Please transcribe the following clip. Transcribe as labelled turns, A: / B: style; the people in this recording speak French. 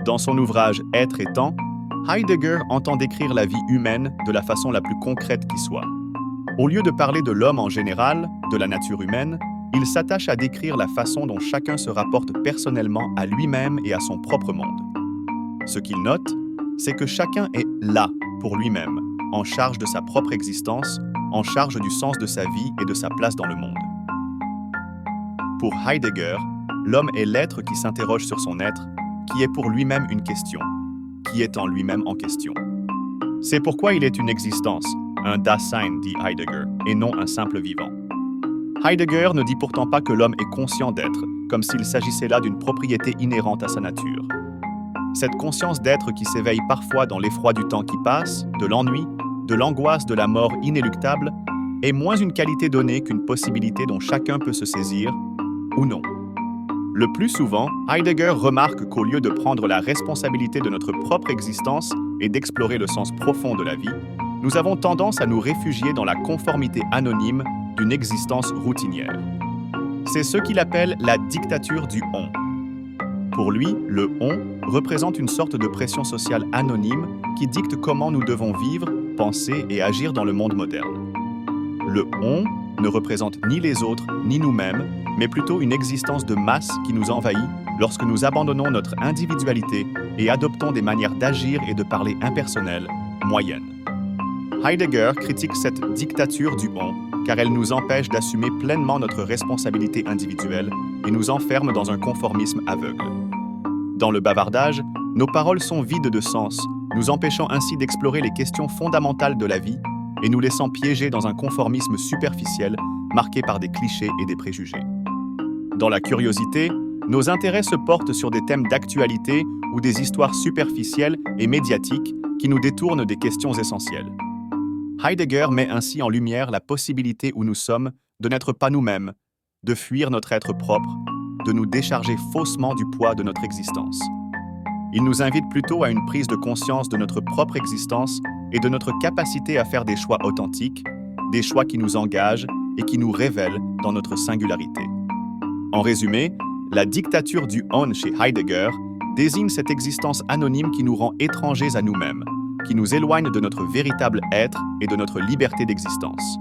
A: Dans son ouvrage Être et temps, Heidegger entend décrire la vie humaine de la façon la plus concrète qui soit. Au lieu de parler de l'homme en général, de la nature humaine, il s'attache à décrire la façon dont chacun se rapporte personnellement à lui-même et à son propre monde. Ce qu'il note, c'est que chacun est là pour lui-même, en charge de sa propre existence, en charge du sens de sa vie et de sa place dans le monde. Pour Heidegger, l'homme est l'être qui s'interroge sur son être, qui est pour lui-même une question, qui est en lui-même en question. C'est pourquoi il est une existence, un Dasein, dit Heidegger, et non un simple vivant. Heidegger ne dit pourtant pas que l'homme est conscient d'être, comme s'il s'agissait là d'une propriété inhérente à sa nature. Cette conscience d'être qui s'éveille parfois dans l'effroi du temps qui passe, de l'ennui, de l'angoisse de la mort inéluctable, est moins une qualité donnée qu'une possibilité dont chacun peut se saisir, ou non. Le plus souvent, Heidegger remarque qu'au lieu de prendre la responsabilité de notre propre existence et d'explorer le sens profond de la vie, nous avons tendance à nous réfugier dans la conformité anonyme d'une existence routinière. C'est ce qu'il appelle la dictature du « on ». Pour lui, le « on » représente une sorte de pression sociale anonyme qui dicte comment nous devons vivre, penser et agir dans le monde moderne. Le « on » ne représente ni les autres ni nous-mêmes, mais plutôt une existence de masse qui nous envahit lorsque nous abandonnons notre individualité et adoptons des manières d'agir et de parler impersonnelles, moyennes. Heidegger critique cette dictature du « on » car elle nous empêche d'assumer pleinement notre responsabilité individuelle et nous enferme dans un conformisme aveugle. Dans le bavardage, nos paroles sont vides de sens, nous empêchant ainsi d'explorer les questions fondamentales de la vie et nous laissant piéger dans un conformisme superficiel marqué par des clichés et des préjugés. Dans la curiosité, nos intérêts se portent sur des thèmes d'actualité ou des histoires superficielles et médiatiques qui nous détournent des questions essentielles. Heidegger met ainsi en lumière la possibilité où nous sommes de n'être pas nous-mêmes, de fuir notre être propre, de nous décharger faussement du poids de notre existence. Il nous invite plutôt à une prise de conscience de notre propre existence et de notre capacité à faire des choix authentiques, des choix qui nous engagent et qui nous révèlent dans notre singularité. En résumé, la dictature du « on » chez Heidegger désigne cette existence anonyme qui nous rend étrangers à nous-mêmes, qui nous éloigne de notre véritable être et de notre liberté d'existence.